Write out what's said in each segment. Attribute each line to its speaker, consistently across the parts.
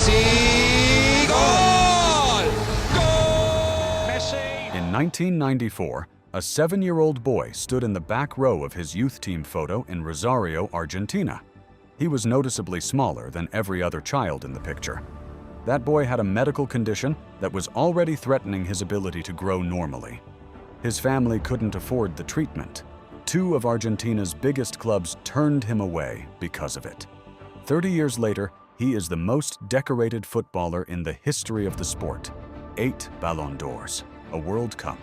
Speaker 1: Messi! Goal! Goal! Messi!
Speaker 2: In 1994, a 7-year-old boy stood in the back row of his youth team photo in Rosario, Argentina. He was noticeably smaller than every other child in the picture. That boy had a medical condition that was already threatening his ability to grow normally. His family couldn't afford the treatment. 2 of Argentina's biggest clubs turned him away because of it. 30 years later, he is the most decorated footballer in the history of the sport. 8 Ballon d'Ors, a World Cup,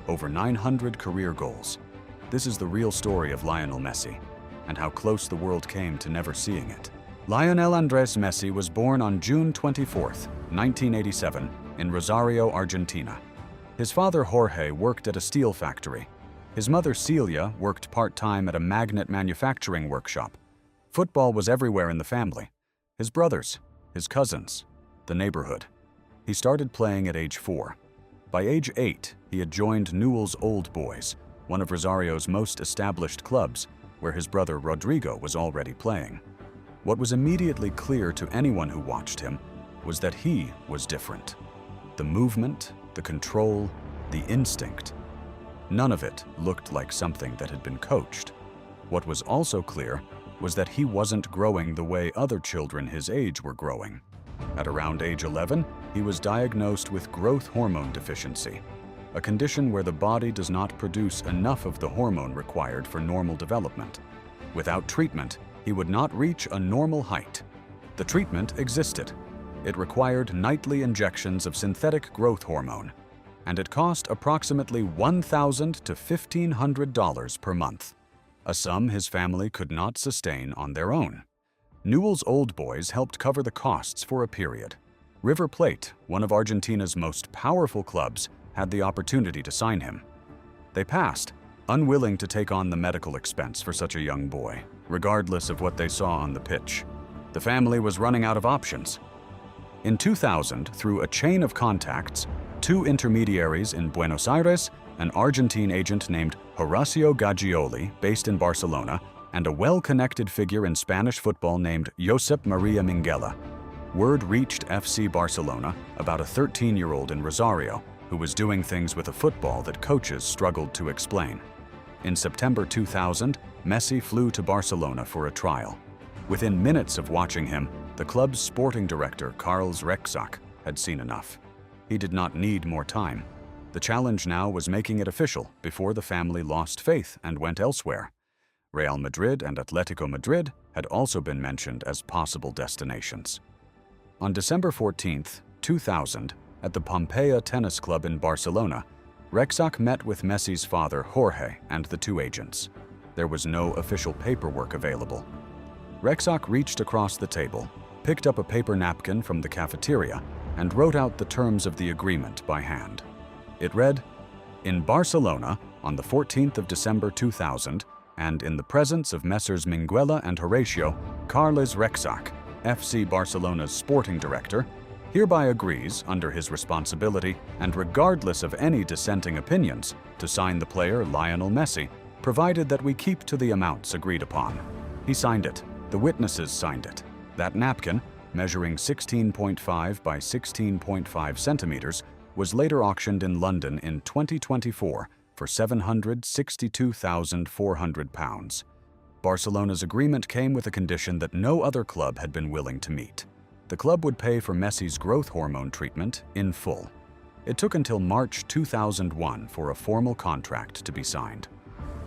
Speaker 2: over 900 career goals. This is the real story of Lionel Messi, and how close the world came to never seeing it. Lionel Andrés Messi was born on June 24, 1987, in Rosario, Argentina. His father Jorge worked at a steel factory. His mother Celia worked part-time at a magnet manufacturing workshop. Football was everywhere in the family. His brothers, his cousins, the neighborhood. He started playing at age 4. By age 8, he had joined Newell's Old Boys, one of Rosario's most established clubs, where his brother Rodrigo was already playing. What was immediately clear to anyone who watched him was that he was different. The movement, the control, the instinct. None of it looked like something that had been coached. What was also clear was that he wasn't growing the way other children his age were growing. At around age 11, he was diagnosed with growth hormone deficiency, a condition where the body does not produce enough of the hormone required for normal development. Without treatment, he would not reach a normal height. The treatment existed. It required nightly injections of synthetic growth hormone, and it cost approximately $1,000 to $1,500 per month, a sum his family could not sustain on their own. Newell's Old Boys helped cover the costs for a period. River Plate, one of Argentina's most powerful clubs, had the opportunity to sign him. They passed, unwilling to take on the medical expense for such a young boy, regardless of what they saw on the pitch. The family was running out of options. In 2000, through a chain of contacts, 2 intermediaries in Buenos Aires, an Argentine agent named Horacio Gaggioli, based in Barcelona, and a well-connected figure in Spanish football named Josep Maria Minguella, word reached FC Barcelona about a 13-year-old in Rosario who was doing things with a football that coaches struggled to explain. In September 2000, Messi flew to Barcelona for a trial. Within minutes of watching him, the club's sporting director, Carles Rexach, had seen enough. He did not need more time. The challenge now was making it official before the family lost faith and went elsewhere. Real Madrid and Atletico Madrid had also been mentioned as possible destinations. On December 14, 2000, at the Pompeia Tennis Club in Barcelona, Rexach met with Messi's father, Jorge, and the 2 agents. There was no official paperwork available. Rexach reached across the table, picked up a paper napkin from the cafeteria, and wrote out the terms of the agreement by hand. It read, "In Barcelona, on the 14th of December 2000, and in the presence of Messrs. Minguella and Horacio, Carles Rexach, FC Barcelona's sporting director, hereby agrees, under his responsibility and regardless of any dissenting opinions, to sign the player Lionel Messi, provided that we keep to the amounts agreed upon." He signed it. The witnesses signed it. That napkin, measuring 16.5 by 16.5 centimeters, was later auctioned in London in 2024 for £762,400. Barcelona's agreement came with a condition that no other club had been willing to meet. The club would pay for Messi's growth hormone treatment in full. It took until March 2001 for a formal contract to be signed.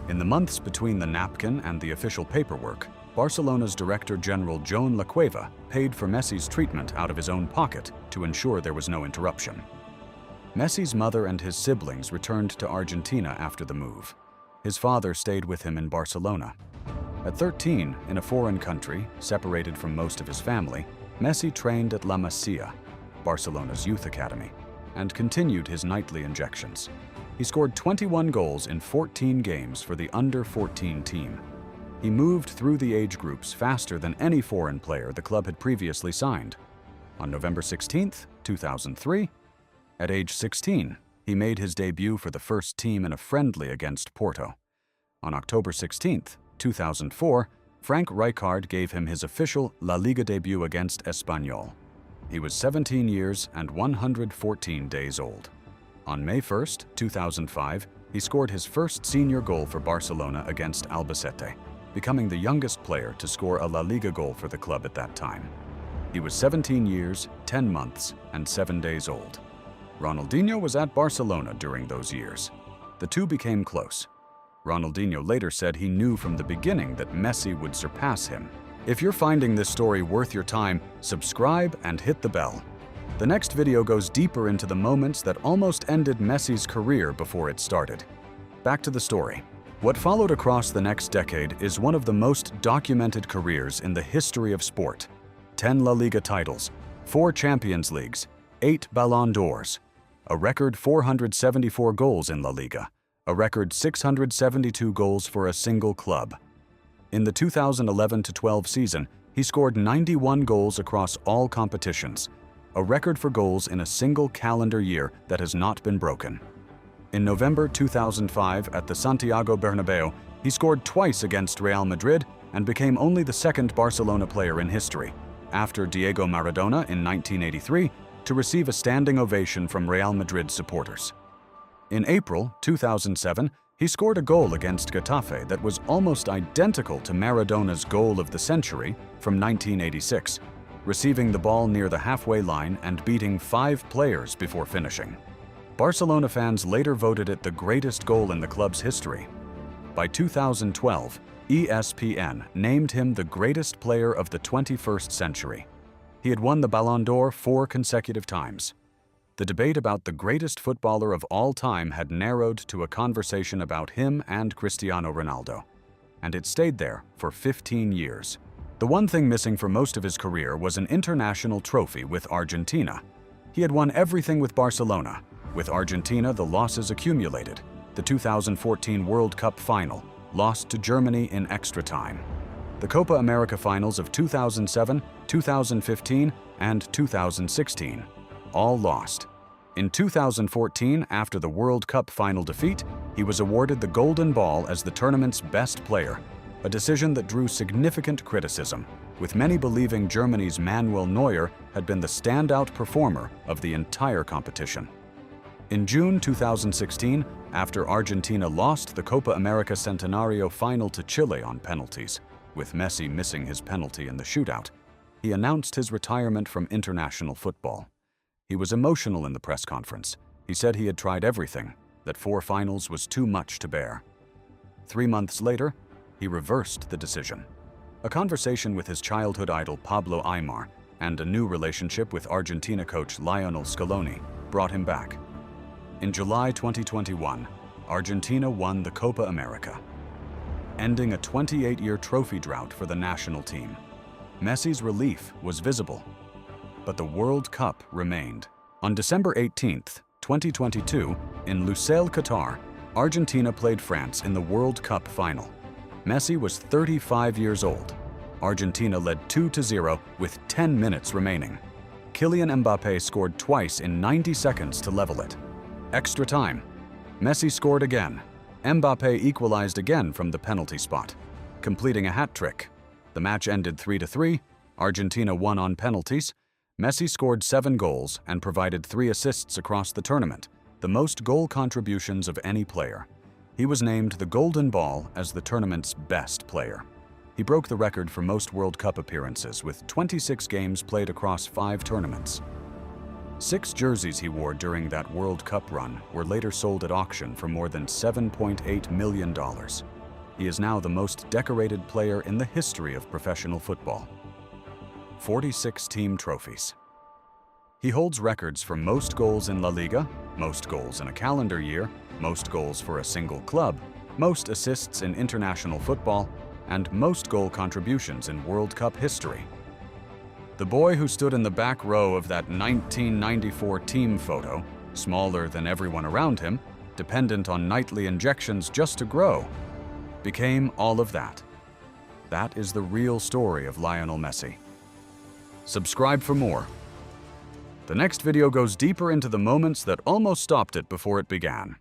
Speaker 2: In the months between the napkin and the official paperwork, Barcelona's Director General Joan Lacueva paid for Messi's treatment out of his own pocket to ensure there was no interruption. Messi's mother and his siblings returned to Argentina after the move. His father stayed with him in Barcelona. At 13, in a foreign country, separated from most of his family, Messi trained at La Masia, Barcelona's youth academy, and continued his nightly injections. He scored 21 goals in 14 games for the under-14 team. He moved through the age groups faster than any foreign player the club had previously signed. On November 16, 2003, at age 16, he made his debut for the first team in a friendly against Porto. On October 16, 2004, Frank Rijkaard gave him his official La Liga debut against Espanyol. He was 17 years and 114 days old. On May 1, 2005, he scored his first senior goal for Barcelona against Albacete, becoming the youngest player to score a La Liga goal for the club at that time. He was 17 years, 10 months, and 7 days old. Ronaldinho was at Barcelona during those years. The two became close. Ronaldinho later said he knew from the beginning that Messi would surpass him. If you're finding this story worth your time, subscribe and hit the bell. The next video goes deeper into the moments that almost ended Messi's career before it started. Back to the story. What followed across the next decade is one of the most documented careers in the history of sport. 10 La Liga titles, 4 Champions Leagues, 8 Ballon d'Ors, a record 474 goals in La Liga, a record 672 goals for a single club. In the 2011-12 season, he scored 91 goals across all competitions, a record for goals in a single calendar year that has not been broken. In November 2005 at the Santiago Bernabeu, he scored twice against Real Madrid and became only the second Barcelona player in history, after Diego Maradona in 1983, to receive a standing ovation from Real Madrid supporters. In April 2007, he scored a goal against Getafe that was almost identical to Maradona's goal of the century from 1986, receiving the ball near the halfway line and beating 5 players before finishing. Barcelona fans later voted it the greatest goal in the club's history. By 2012, ESPN named him the greatest player of the 21st century. He had won the Ballon d'Or 4 consecutive times. The debate about the greatest footballer of all time had narrowed to a conversation about him and Cristiano Ronaldo, and it stayed there for 15 years. The one thing missing for most of his career was an international trophy with Argentina. He had won everything with Barcelona. With Argentina, the losses accumulated. The 2014 World Cup final, lost to Germany in extra time. The Copa America finals of 2007, 2015, and 2016, all lost. In 2014, after the World Cup final defeat, he was awarded the Golden Ball as the tournament's best player, a decision that drew significant criticism, with many believing Germany's Manuel Neuer had been the standout performer of the entire competition. In June 2016, after Argentina lost the Copa America Centenario final to Chile on penalties, with Messi missing his penalty in the shootout, he announced his retirement from international football. He was emotional in the press conference. He said he had tried everything, that 4 finals was too much to bear. 3 months later, he reversed the decision. A conversation with his childhood idol Pablo Aimar and a new relationship with Argentina coach Lionel Scaloni brought him back. In July 2021, Argentina won the Copa America, ending a 28-year trophy drought for the national team. Messi's relief was visible, but the World Cup remained. On December 18, 2022, in Lusail, Qatar, Argentina played France in the World Cup final. Messi was 35 years old. Argentina led 2-0 with 10 minutes remaining. Kylian Mbappé scored twice in 90 seconds to level it. Extra time. Messi scored again. Mbappé equalized again from the penalty spot, completing a hat trick. The match ended 3-3. Argentina won on penalties. Messi scored 7 goals and provided 3 assists across the tournament, the most goal contributions of any player. He was named the Golden Ball as the tournament's best player. He broke the record for most World Cup appearances with 26 games played across 5 tournaments. 6 jerseys he wore during that World Cup run were later sold at auction for more than $7.8 million. He is now the most decorated player in the history of professional football. 46 team trophies. He holds records for most goals in La Liga, most goals in a calendar year, most goals for a single club, most assists in international football, and most goal contributions in World Cup history. The boy who stood in the back row of that 1994 team photo, smaller than everyone around him, dependent on nightly injections just to grow, became all of that. That is the real story of Lionel Messi. Subscribe for more. The next video goes deeper into the moments that almost stopped it before it began.